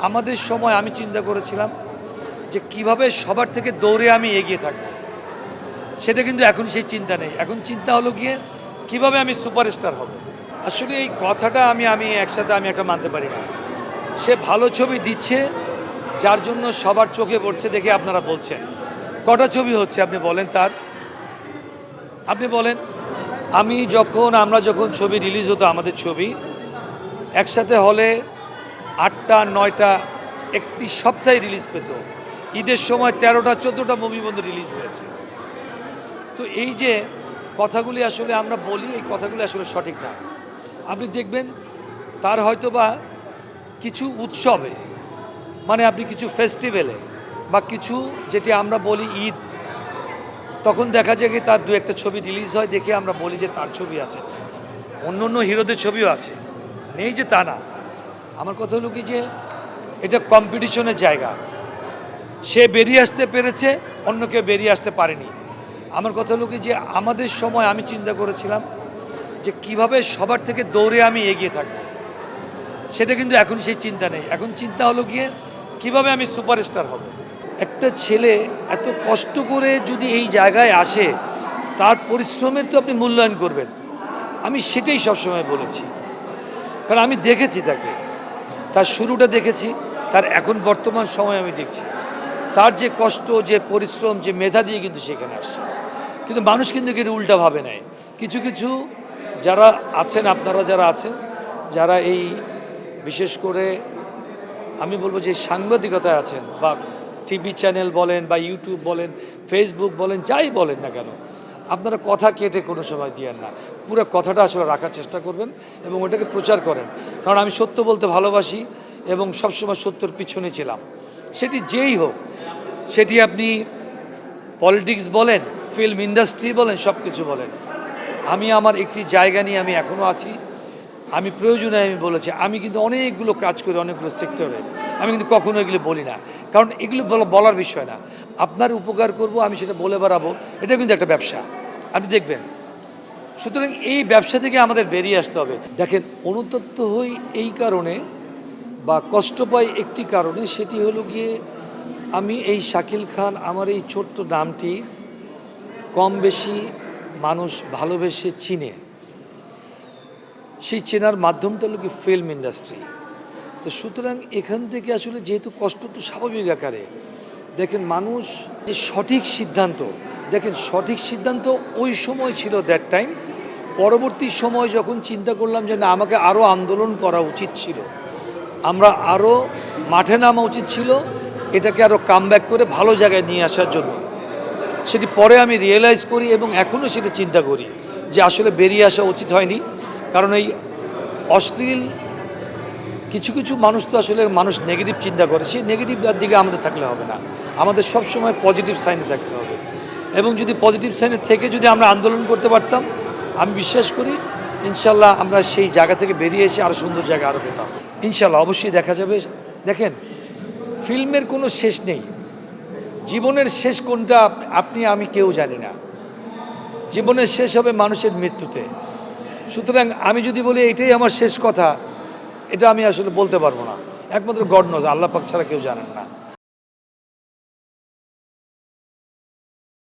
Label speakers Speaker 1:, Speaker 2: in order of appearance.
Speaker 1: আমাদের সময় আমি চিন্তা করেছিলাম যে কিভাবে সবার থেকে দৌড়ে আমি এগিয়ে থাকব, সেটা কিন্তু এখন সেই চিন্তা নেই। এখন চিন্তা হলো গিয়ে কিভাবে আমি সুপারস্টার হব। আসলে এই কথাটা আমি একসাথে একটা মানতে পারি না। সে ভালো ছবি দিচ্ছে, যার জন্য সবার চোখে পড়ছে দেখে আপনারা বলছেন। কটা ছবি হচ্ছে আপনি বলেন, আপনি বলেন। আমরা যখন ছবি রিলিজ হতো, আমাদের ছবি একসাথে হলে 8টা 9টা একটি সপ্তাহে রিলিজ পেত। ঈদের সময় 13টা 14টা মুভি বন্ধু রিলিজ হয়েছে। তো এই যে কথাগুলি আসলে আমরা বলি, এই কথাগুলি আসলে সঠিক না। আপনি দেখবেন তার হয়তোবা কিছু উৎসবে, মানে আপনি কিছু ফেস্টিভ্যালে বা কিছু যেটি আমরা বলি ঈদ, তখন দেখা যায় কি তার দু একটা ছবি রিলিজ হয়, দেখে আমরা বলি যে তার ছবি আছে। অন্য অন্য হিরোদের ছবিও আছে, নেই যে তা না। আমার কথা হলো কি যে এটা কম্পিটিশনের জায়গা। সে বেরিয়ে আসতে পেরেছে, অন্য কেউ বেরিয়ে আসতে পারেনি। আমার কথা হলো কি যে আমাদের সময় আমি চিন্তা করেছিলাম যে কিভাবে সবার থেকে দৌড়ে আমি এগিয়ে থাকব, সেটা কিন্তু এখন সেই চিন্তা নেই। এখন চিন্তা হলো গিয়ে কিভাবে আমি সুপারস্টার হব। একটা ছেলে এত কষ্ট করে যদি এই জায়গায় আসে, তার পরিশ্রমের তো আপনি মূল্যায়ন করবেন। আমি সেটাই সবসময় বলেছি, কারণ আমি দেখেছি তাকে, তার শুরুটা দেখেছি, তার এখন বর্তমান সময় আমি দেখছি তার যে কষ্ট, যে পরিশ্রম, যে মেধা দিয়ে কিন্তু সেখানে আসছে। কিন্তু মানুষ কিন্তু এটা উল্টা ভাবে নেয়। কিছু কিছু যারা আছেন, আপনারা যারা আছেন, যারা এই বিশেষ করে আমি বলবো যে সাংবাদিকতায় আছেন, বা টিভি চ্যানেল বলেন বা ইউটিউব বলেন, ফেসবুক বলেন, যাই বলেন না কেন, আপনারা কথা কেটে কোনো সময় দিয়েন না। পুরো কথাটা আসলে রাখার চেষ্টা করবেন এবং ওটাকে প্রচার করেন। কারণ আমি সত্য বলতে ভালোবাসি এবং সবসময় সত্যর পিছনে ছিলাম। সেটি যেই হোক, সেটি আপনি পলিটিক্স বলেন, ফিল্ম ইন্ডাস্ট্রি বলেন, সব কিছু বলেন। আমি আমার একটি জায়গা নিয়ে আমি এখনও আছি। আমি প্রয়োজনে আমি বলেছি, আমি কিন্তু অনেকগুলো কাজ করি, অনেকগুলো সেক্টরে। আমি কিন্তু কখনো এগুলো বলি না, কারণ এগুলো বলার বিষয় না। আপনার উপকার করব, আমি সেটা বলে বেড়াবো, এটা কিন্তু একটা ব্যবসা, আপনি দেখবেন। সুতরাং এই ব্যবসা থেকে আমাদের বেরিয়ে আসতে হবে। দেখেন, অনুতপ্ত হই এই কারণে বা কষ্ট পাই একটি কারণে, সেটি হলো গিয়ে আমি এই শাকিল খান, আমার এই ছোট্ট নামটি কম বেশি মানুষ ভালোবেসে চিনে। সেই চেনার মাধ্যমটা হলো কি ফিল্ম ইন্ডাস্ট্রি। তো সুতরাং এখান থেকে আসলে যেহেতু কষ্ট তো স্বাভাবিক আকারে, দেখেন মানুষ যে সঠিক সিদ্ধান্ত, দেখেন সঠিক সিদ্ধান্ত ওই সময় ছিল, দ্যাট টাইম। পরবর্তী সময় যখন চিন্তা করলাম যে না, আমাকে আরও আন্দোলন করা উচিত ছিল, আমরা আরও মাঠে নামা উচিত ছিল, এটাকে আরও কামব্যাক করে ভালো জায়গায় নিয়ে আসার জন্য, সেটি পরে আমি রিয়েলাইজ করি এবং এখনও সেটা চিন্তা করি যে আসলে বেরিয়ে আসা উচিত হয়নি। কারণ এই অশ্লীল কিছু কিছু মানুষ তো আসলে মানুষ নেগেটিভ চিন্তা করে, সেই নেগেটিভ দিকে আমাদের থাকলে হবে না, আমাদের সবসময় পজিটিভ সাইনে থাকতে হবে। এবং যদি পজিটিভ সাইনে থেকে যদি আমরা আন্দোলন করতে পারতাম, আমি বিশ্বাস করি ইনশাল্লাহ আমরা সেই জায়গা থেকে বেরিয়ে এসে আরও সুন্দর জায়গা আরও পেতাম ইনশাল্লাহ। অবশ্যই দেখা যাবে। দেখেন, ফিল্মের কোনো শেষ নেই। জীবনের শেষ কোনটা আপনি আমি কেউ জানি না। জীবনের শেষ হবে মানুষের মৃত্যুতে। সুতরাং আমি যদি বলি এটাই আমার শেষ কথা, এটা আমি আসলে বলতে পারবো না। একমাত্র গড নোজ, আল্লাহ পাক ছাড়া কেউ জানেন না।